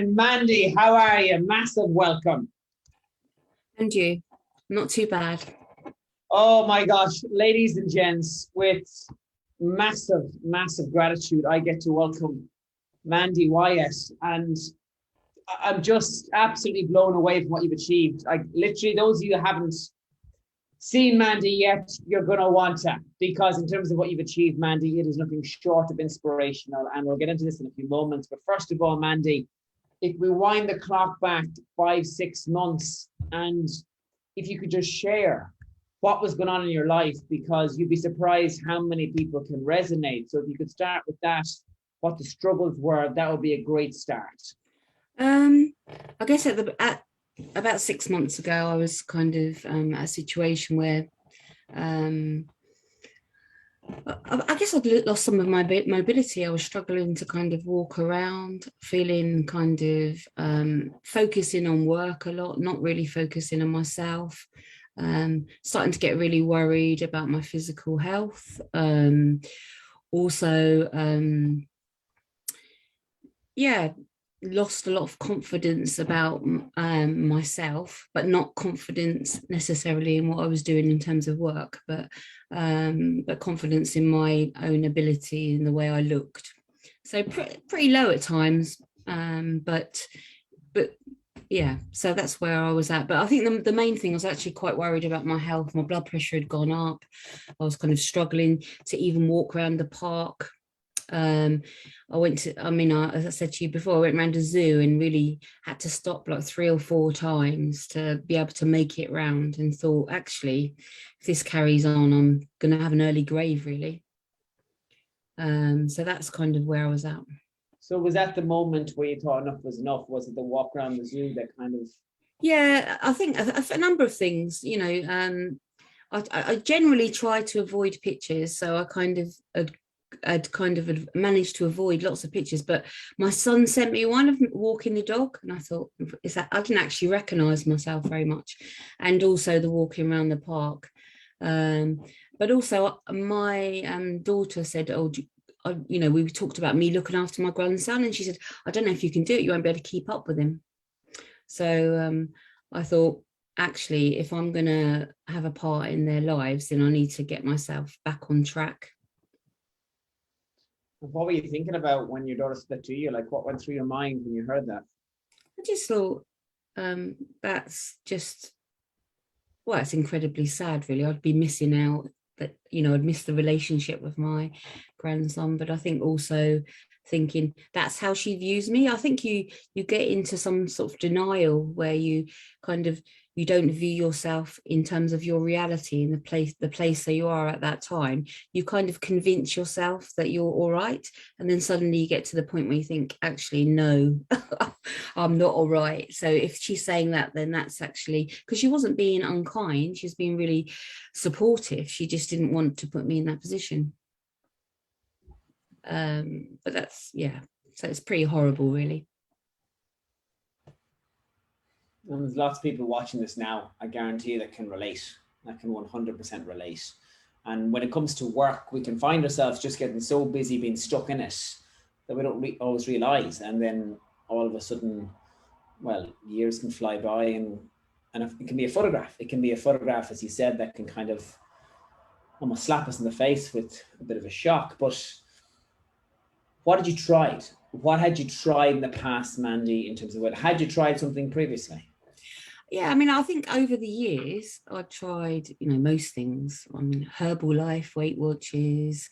friend Mandy. How are you? Massive welcome. And you? Not too bad. Oh my gosh, ladies and gents, with massive, massive gratitude, I get to welcome Mandy Wyatt. And I'm just absolutely blown away from what you've achieved. Like literally, those of you who haven't seen Mandy yet, you're going to want to, because in terms of what you've achieved, Mandy, it is nothing short of inspirational. And we'll get into this in a few moments. But first of all, Mandy, if we wind the clock back 5-6 months, and if you could just share what was going on in your life, because you'd be surprised how many people can resonate. So if you could start with that, what the struggles were, that would be a great start. I guess at about 6 months ago, I was kind of at a situation where I guess I'd lost some of my mobility. I was struggling to kind of walk around, feeling kind of focusing on work a lot, not really focusing on myself. Starting to get really worried about my physical health. Lost a lot of confidence about myself, but not confidence necessarily in what I was doing in terms of work, but confidence in my own ability and the way I looked. So pretty low at times, but yeah, so that's where I was at. But I think the main thing, I was actually quite worried about my health. My blood pressure had gone up. I was kind of struggling to even walk around the park. As I said to you before, I went around a zoo and really had to stop like 3 or 4 times to be able to make it round, and thought, actually, if this carries on, I'm going to have an early grave, really. So that's kind of where I was at. So was that the moment where you thought enough was enough? Was it the walk around the zoo that kind of... Yeah, I think a number of things, I generally try to avoid pictures. So I'd kind of managed to avoid lots of pictures, but my son sent me one of walking the dog, and I thought, I didn't actually recognize myself very much. And also the walking around the park. But also my daughter said, we talked about me looking after my grandson, and she said, I don't know if you can do it, you won't be able to keep up with him. So I thought, actually, if I'm going to have a part in their lives, then I need to get myself back on track. What were you thinking about when your daughter said that to you? Like, what went through your mind when you heard that? I just thought, that's just, well, it's incredibly sad, really. I'd be missing out, that, I'd miss the relationship with my grandson. But I think also thinking that's how she views me. I think you get into some sort of denial where you don't view yourself in terms of your reality and the place that you are at that time. You kind of convince yourself that you're all right, and then suddenly you get to the point where you think, actually, no, I'm not all right. So if she's saying that, then that's actually because she wasn't being unkind. She's being really supportive. She just didn't want to put me in that position. But that's, yeah, so it's pretty horrible, really. And there's lots of people watching this now, I guarantee, that can relate, that can 100% relate. And when it comes to work, we can find ourselves just getting so busy being stuck in it that we don't always realize. And then all of a sudden, well, years can fly by, and it can be a photograph. It can be a photograph, as you said, that can kind of almost slap us in the face with a bit of a shock. But what had you tried? What had you tried in the past, Mandy, in terms of what? Had you tried something previously? Yeah, I mean, I think over the years, I tried, most things. I mean, Herbalife, Weight Watchers,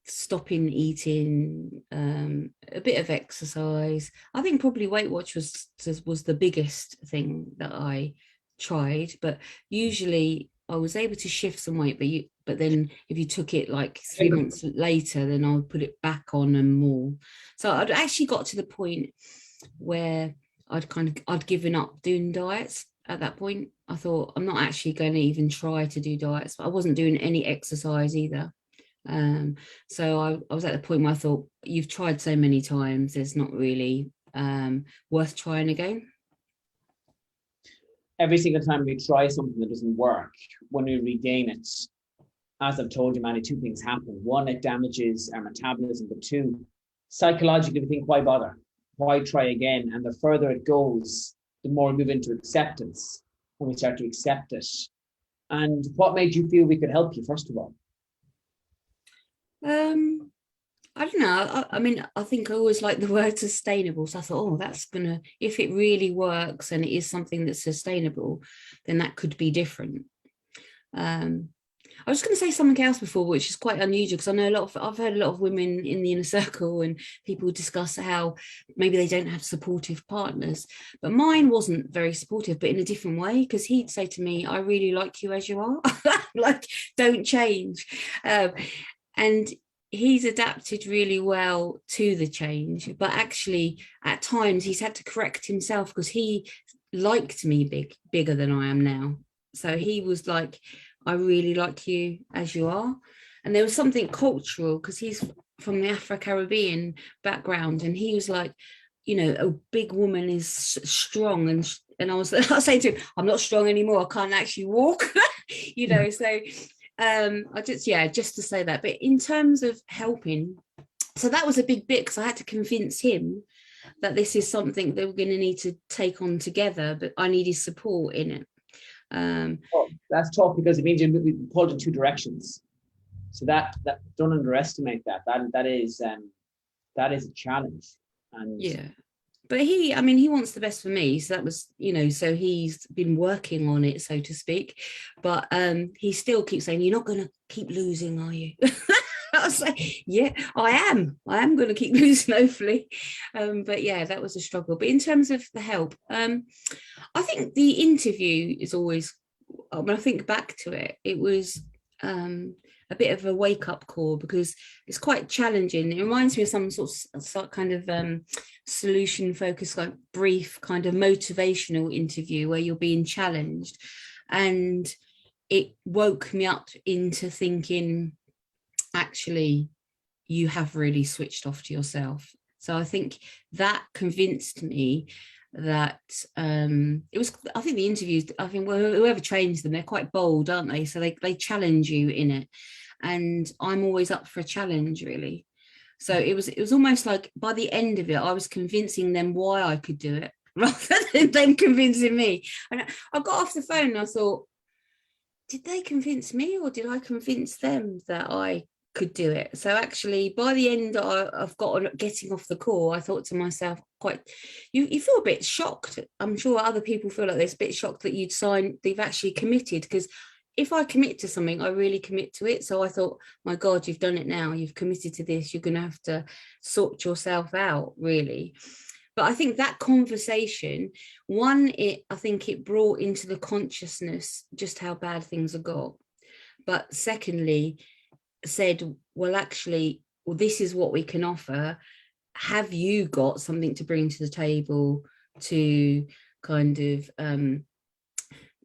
stopping eating, a bit of exercise. I think probably Weight Watch was the biggest thing that I tried, but usually I was able to shift some weight, but then if you took it like 3 months later, then I would put it back on and more. So I'd actually got to the point where I'd given up doing diets. At that point, I thought, I'm not actually going to even try to do diets, but I wasn't doing any exercise either. So I was at the point where I thought, you've tried so many times, it's not really worth trying again. Every single time we try something that doesn't work, when we regain it, as I've told you, Mandy, 2 things happen. 1, it damages our metabolism, but 2, psychologically we think, why bother? why try again? And the further it goes, the more we move into acceptance, when we start to accept it. And what made you feel we could help you, first of all? I don't know. I mean, I think I always like the word sustainable. So I thought, oh, that's gonna, if it really works and it is something that's sustainable, then that could be different. I was going to say something else before, which is quite unusual, because I know I've heard a lot of women in the inner circle and people discuss how maybe they don't have supportive partners, but mine wasn't very supportive, but in a different way, because he'd say to me, I really like you as you are, like, don't change. And he's adapted really well to the change, but actually at times he's had to correct himself because he liked me bigger than I am now. So he was like, I really like you as you are. And there was something cultural, because he's from the Afro-Caribbean background, and he was like, you know, a big woman is strong, and I was I say to him, I'm not strong anymore, I can't actually walk. You know, so I just to say that. But in terms of helping, so that was a big bit, because I had to convince him that this is something that we're going to need to take on together, but I needed support in it. That's tough, because it means you're pulled in two directions. So that don't underestimate that. That is a challenge. And yeah, but he wants the best for me, so that was, you know, so he's been working on it, so to speak, but he still keeps saying, you're not going to keep losing, are you? I was like, yeah, I am going to keep losing, hopefully. But yeah, that was a struggle. But in terms of the help, I think the interview is always, when I think back to it, it was a bit of a wake-up call, because it's quite challenging. It reminds me of some sort of kind of solution-focused, like brief kind of motivational interview where you're being challenged. And it woke me up into thinking, actually, you have really switched off to yourself. So I think that convinced me that it was, I think the interviews, I think whoever trains them, they're quite bold, aren't they? So they challenge you in it, and I'm always up for a challenge, really. So it was almost like by the end of it, I was convincing them why I could do it rather than them convincing me. And I got off the phone and I thought, did they convince me, or did I convince them that I could do it? So actually, by the end of getting off the call, I thought to myself, you feel a bit shocked. I'm sure other people feel like this, a bit shocked that they've actually committed, because if I commit to something, I really commit to it. So I thought, my God, you've done it now, you've committed to this, you're going to have to sort yourself out, really. But I think that conversation, I think it brought into the consciousness just how bad things have got. But secondly, said, well, actually, this is what we can offer. Have you got something to bring to the table to kind of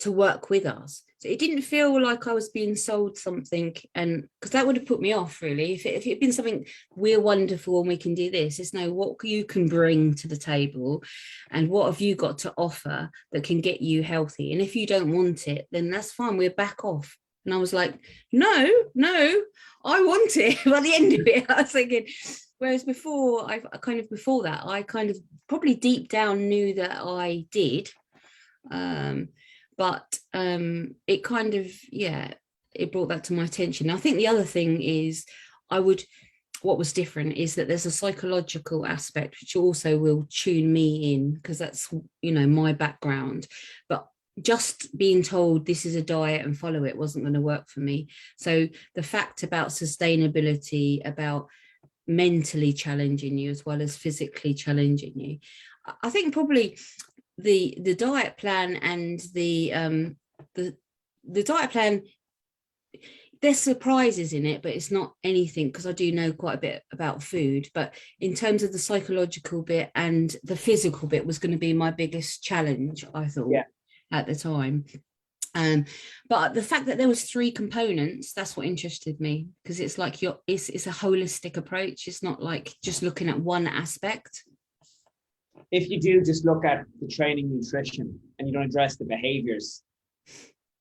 to work with us? So it didn't feel like I was being sold something, and because that would have put me off, really. If it had been something, we're wonderful and we can do this, it's no, what you can bring to the table and what have you got to offer that can get you healthy. And if you don't want it, then that's fine, we're back off. And I was like, no, I want it. By the end of it, I was thinking, whereas before, I kind of probably deep down knew that I did. But it kind of, it brought that to my attention. I think the other thing is what was different is that there's a psychological aspect which also will tune me in, because that's, you know, my background. But just being told this is a diet and follow it wasn't going to work for me. So the fact about sustainability, about mentally challenging you as well as physically challenging you, I think probably the diet plan and the diet plan, there's surprises in it, but it's not anything, because I do know quite a bit about food. But in terms of the psychological bit and the physical bit was going to be my biggest challenge, I thought, at the time. But the fact that there was 3 components, that's what interested me, because it's like it's a holistic approach. It's not like just looking at one aspect. If you do just look at the training, nutrition, and you don't address the behaviors,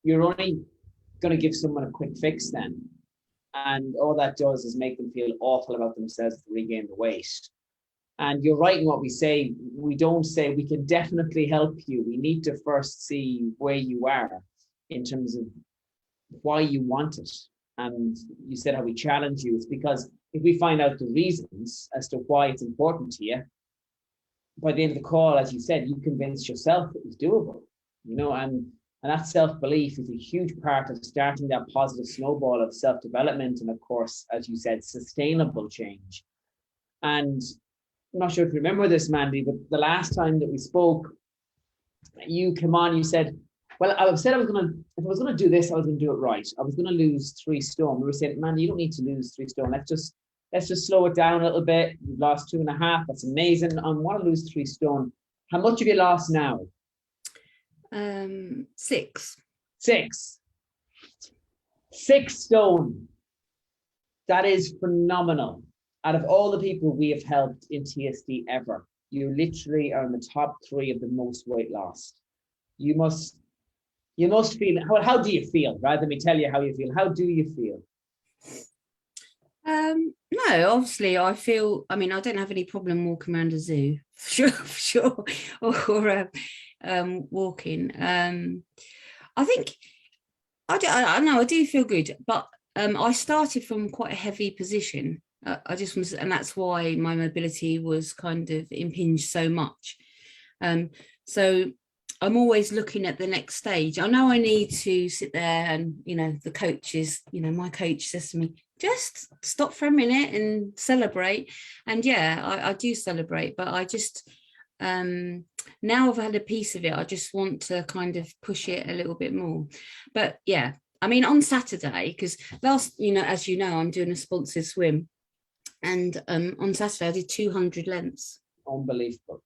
you're only going to give someone a quick fix then. And all that does is make them feel awful about themselves to regain the weight. And you're right in what we say. We don't say we can definitely help you. We need to first see where you are in terms of why you want it. And you said how we challenge you. It's because if we find out the reasons as to why it's important to you, by the end of the call, as you said, you convince yourself it was doable, and that self-belief is a huge part of starting that positive snowball of self-development. And of course, as you said, sustainable change. And I'm not sure if you remember this, Mandy, but the last time that we spoke, you came on, you said, well, I said if I was gonna do this, I was gonna do it right. I was gonna lose 3 stone. We were saying, Mandy, you don't need to lose 3 stone. Let's just slow it down a little bit. You've lost 2.5. That's amazing. I want to lose 3 stone. How much have you lost now? 6. 6. 6 stone. That is phenomenal. Out of all the people we have helped in TSD ever, you literally are in the top 3 of the most weight lost. You must feel, how do you feel? Rather than me tell you how you feel, how do you feel? No, obviously I feel, I don't have any problem walking around a zoo, for sure, or walking. I think, I know, I do feel good, but I started from quite a heavy position. I just want to, and that's why my mobility was kind of impinged so much. So I'm always looking at the next stage. I know I need to sit there and, the coach is, my coach says to me, just stop for a minute and celebrate. And yeah, I do celebrate, but I just, now I've had a piece of it, I just want to kind of push it a little bit more. But yeah, on Saturday, because as you know, I'm doing a sponsored swim. And on Saturday, I did 200 lengths. Unbelievable.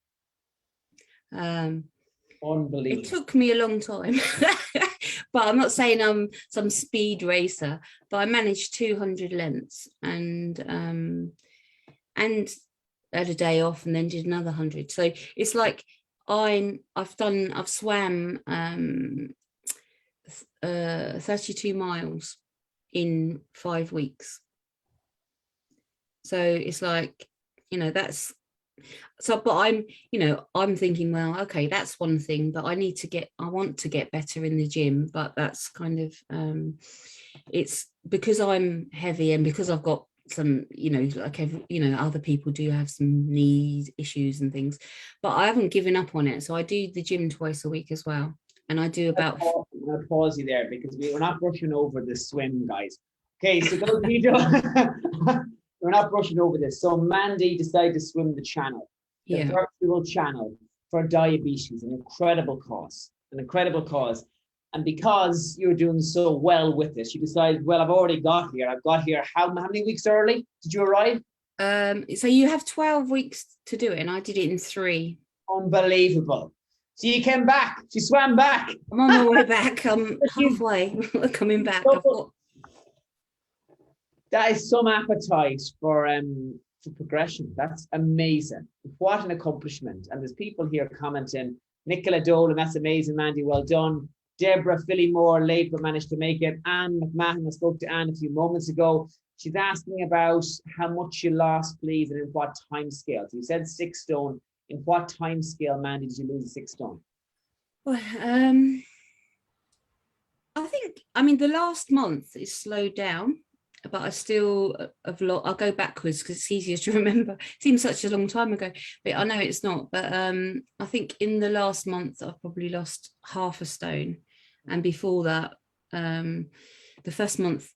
Unbelievable. It took me a long time, but I'm not saying I'm some speed racer, but I managed 200 lengths and had a day off and then did another 100. So it's like I've swam 32 miles in 5 weeks. So it's like, that's so, but I'm thinking, well, okay, that's one thing, but I want to get better in the gym, but that's kind of, it's because I'm heavy and because I've got some, other people do have some knee issues and things, but I haven't given up on it. So I do the gym twice a week as well. And I do about... I'll pause you there because we're not brushing over the swim, guys. Okay, so those we're not brushing over this. So Mandy decided to swim the channel, the virtual channel for diabetes, an incredible cause. And because you're doing so well with this, you decided, well, I've got here. How many weeks early did you arrive? So you have 12 weeks to do it, and I did it in 3. Unbelievable. So you came back. She swam back. I'm on my way back. I'm halfway coming back. That is some appetite for progression. That's amazing. What an accomplishment. And there's people here commenting, Nicola Dolan, that's amazing, Mandy, well done. Deborah Phillymore, late but managed to make it. Anne McMahon, I spoke to Anne a few moments ago. She's asking about how much you lost, please, and in what time scale. So you said 6 stone. In what time scale, Mandy, did you lose 6 stone? Well, I think, the last month is slowed down, but I still have I'll go backwards because it's easier to remember. It seems such a long time ago, but I know it's not. But I think in the last month, I've probably lost half a stone. And before that, the first month,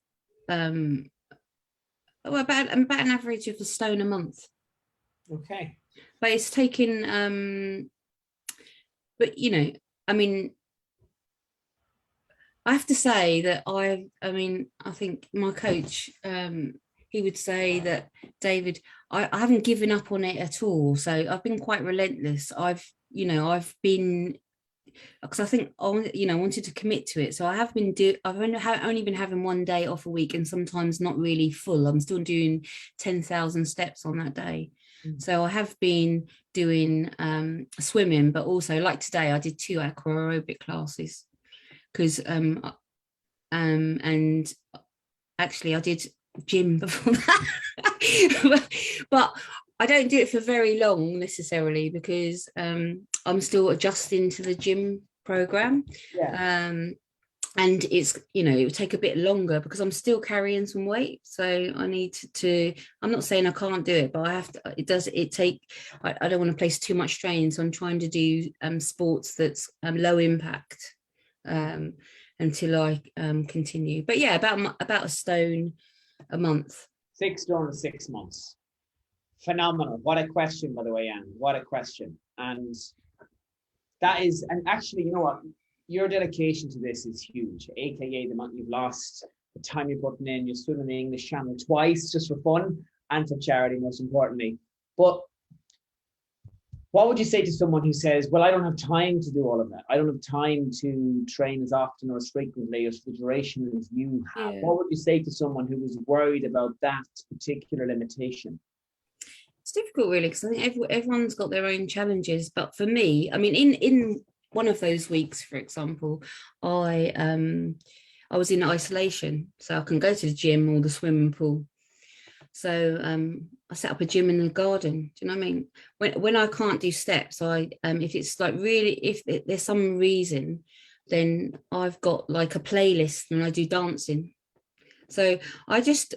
about an average of a stone a month. Okay. But it's taken, but I have to say that I think my coach, he would say that, David, I haven't given up on it at all. So I've been quite relentless. I've been, because I think I wanted to commit to it. So I've only been having one day off a week, and sometimes not really full. I'm still doing 10,000 steps on that day. So I have been doing swimming, but also like today, I did 2 aqua aerobic classes. Because and actually I did gym before that. but I don't do it for very long necessarily, because I'm still adjusting to the gym program. Yeah. And it's, it would take a bit longer because I'm still carrying some weight. So I need to, I'm not saying I can't do it, but I have to, I don't want to place too much strain. So I'm trying to do sports that's low impact until I continue. But yeah, about a stone a month. 6 stone in 6 months. Phenomenal. What a question, by the way, Anne. What a question. And that is, and actually, you know what? Your dedication to this is huge, aka the amount you've lost, the time you're putting in, you're swimming the English Channel twice just for fun and for charity, most importantly. But what would you say to someone who says, well, I don't have time to do all of that. I don't have time to train as often or as frequently or as the duration as you have. Yeah. What would you say to someone who was worried about that particular limitation? It's difficult, really, because I think everyone's got their own challenges. But for me, I mean, in one of those weeks, for example, I was in isolation, so I can go to the gym or the swimming pool. So I set up a gym in the garden. Do you know what I mean? When I can't do steps, if it's like really, if there's some reason, then I've got like a playlist and I do dancing. So I just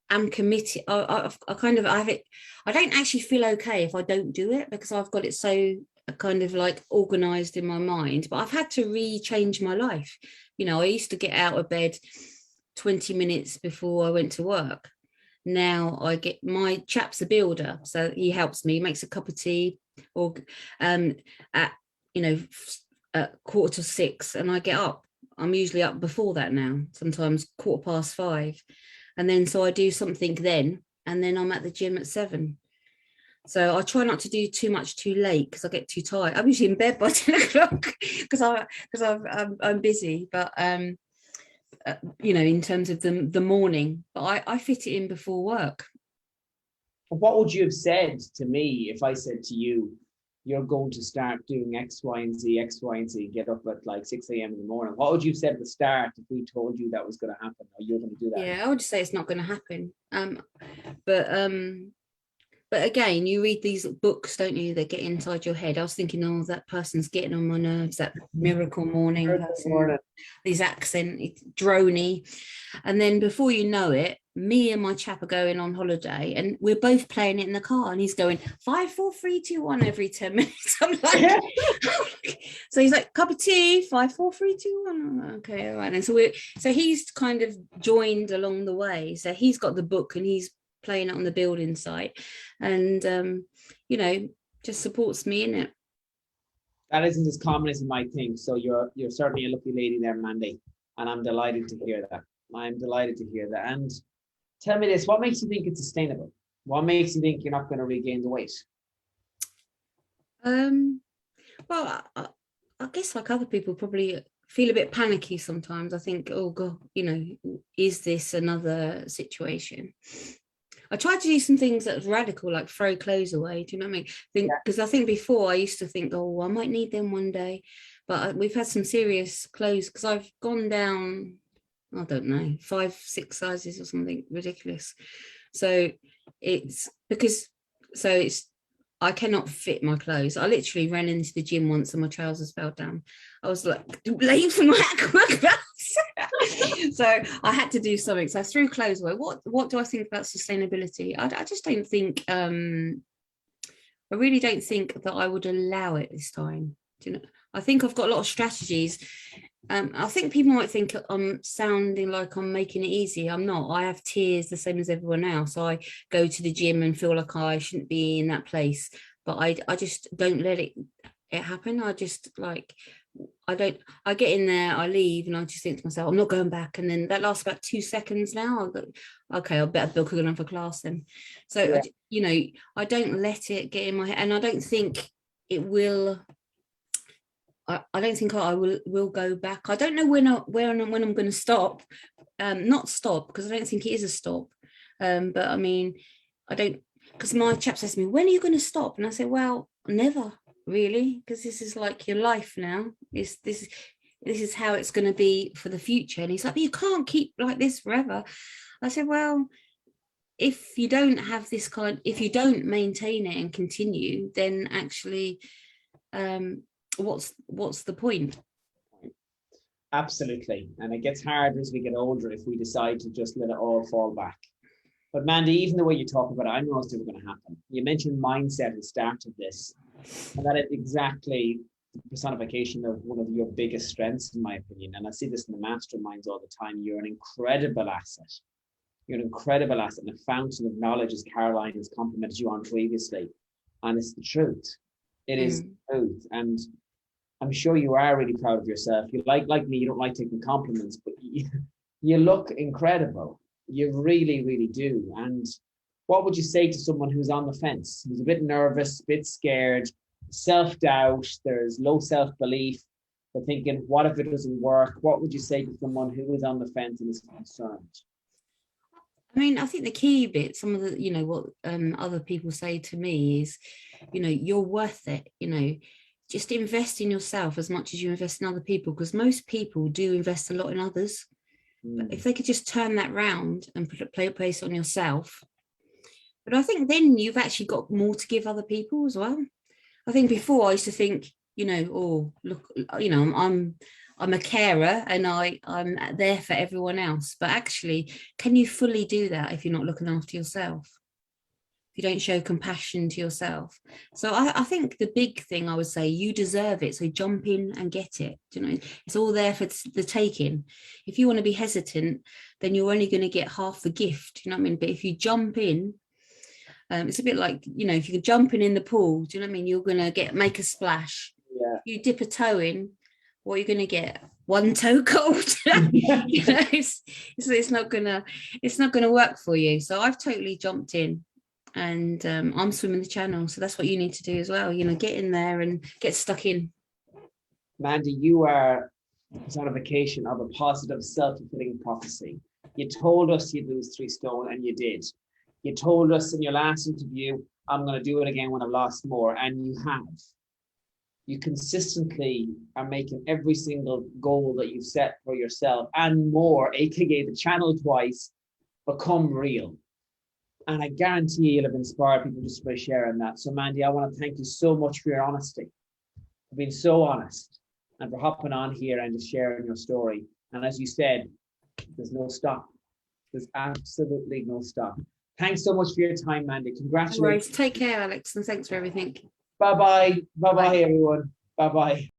am committed. I have it. I don't actually feel okay if I don't do it, because I've got it so kind of like organized in my mind. But I've had to change my life. I used to get out of bed 20 minutes before I went to work. Now I get, my chap's a builder, so he helps me, makes a cup of tea, or at 5:45, and I get up. I'm usually up before that now, sometimes 5:15. And then so I do something then, and then I'm at the gym at 7. So I try not to do too much too late, because I get too tired. I'm usually in bed by 10 o'clock because I'm busy. But in terms of the morning, but I fit it in before work. What would you have said to me if I said to you, you're going to start doing X, Y, and Z, get up at like 6 a.m. in the morning? What would you have said at the start if we told you that was going to happen, or you're going to do that? Yeah, I would say it's not going to happen. But again, you read these books, don't you, that get inside your head. I was thinking, oh, that person's getting on my nerves, that miracle morning person, these accent, droney. And then before you know it, me and my chap are going on holiday, and we're both playing it in the car, and he's going 5, 4, 3, 2, 1 every 10 minutes. I'm like, so he's like, cup of tea, 5, 4, 3, 2, 1. Okay, all right. And so he's kind of joined along the way. So he's got the book and he's playing it on the building site, and just supports me in it. That isn't as common as you might think. So you're certainly a lucky lady there, Mandy, and I'm delighted to hear that. And tell me this: what makes you think it's sustainable? What makes you think you're not going to regain the weight? Well, I guess like other people probably feel a bit panicky sometimes. I think, oh God, is this another situation? I tried to do some things that was radical, like throw clothes away. Do you know what I mean? Because I think before I used to think, oh, I might need them one day. But we've had some serious clothes, because I've gone down, I don't know, 5, 6 sizes or something ridiculous. So I cannot fit my clothes. I literally ran into the gym once and my trousers fell down. I was like, late for my clothes. So I had to do something. So I threw clothes away. What do I think about sustainability? I just don't think, I really don't think that I would allow it this time. Do you know? I think I've got a lot of strategies. I think people might think I'm sounding like I'm making it easy. I'm not. I have tears the same as everyone else. I go to the gym and feel like I shouldn't be in that place, but I just don't let it happen. I just I get in there, I leave, and I just think to myself, I'm not going back. And then that lasts about 2 seconds now. I'll go, okay, I better book another class then. So, yeah. I don't let it get in my head, and I don't think it will. I don't think I will go back. I don't know when I'm going to stop. Not stop, because I don't think it is a stop. But I mean, I don't, because my chap says to me, when are you going to stop? And I say, well, never really, because this is like your life now. This is how it's going to be for the future. And he's like, but you can't keep like this forever. I said, well, if you don't have this if you don't maintain it and continue, then actually, what's the point? Absolutely. And it gets harder as we get older if we decide to just let it all fall back. But Mandy, even the way you talk about it, I know it's never going to happen. You mentioned mindset at the start of this, and that is exactly the personification of one of your biggest strengths, in my opinion. And I see this in the masterminds all the time. You're an incredible asset. You're an incredible asset and a fountain of knowledge, as Caroline has complimented you on previously. And it's the truth. It is the truth. And I'm sure you are really proud of yourself. You like me, you don't like taking compliments, but you look incredible. You really, really do. And what would you say to someone who's on the fence, who's a bit nervous, a bit scared, self-doubt, there's low self-belief, they're thinking, what if it doesn't work? What would you say to someone who is on the fence and is concerned? I mean, I think the key bit, some of the, what other people say to me is, you're worth it, just invest in yourself as much as you invest in other people, because most people do invest a lot in others. But if they could just turn that round and place on yourself. But I think then you've actually got more to give other people as well. I think before I used to think, oh, look, I'm a carer and I'm there for everyone else. But actually, can you fully do that if you're not looking after yourself? If you don't show compassion to yourself? So I think the big thing I would say, you deserve it. So jump in and get it. It's all there for the taking. If you want to be hesitant, then you're only going to get half the gift. You know what I mean? But if you jump in, it's a bit like, if you're jumping in the pool, do you know what I mean? You're going to make a splash. Yeah. You dip a toe in, what are you going to get? One toe cold. It's not gonna work for you. So I've totally jumped in, and I'm swimming the channel. So that's what you need to do as well. Get in there and get stuck in. Mandy, you are a personification of a positive, self-fulfilling prophecy. You told us you'd lose 3 stone, and you did. You told us in your last interview, I'm going to do it again when I've lost more, and you have. You consistently are making every single goal that you've set for yourself and more, aka the channel twice, become real. And I guarantee you'll have inspired people just by sharing that. So Mandy, I want to thank you so much for your honesty, for being so honest, and for hopping on here and just sharing your story. And as you said, there's no stop. There's absolutely no stop. Thanks so much for your time, Mandy. Congratulations. Take care, Alex, and thanks for everything. Bye-bye. Bye-bye, everyone. Bye-bye.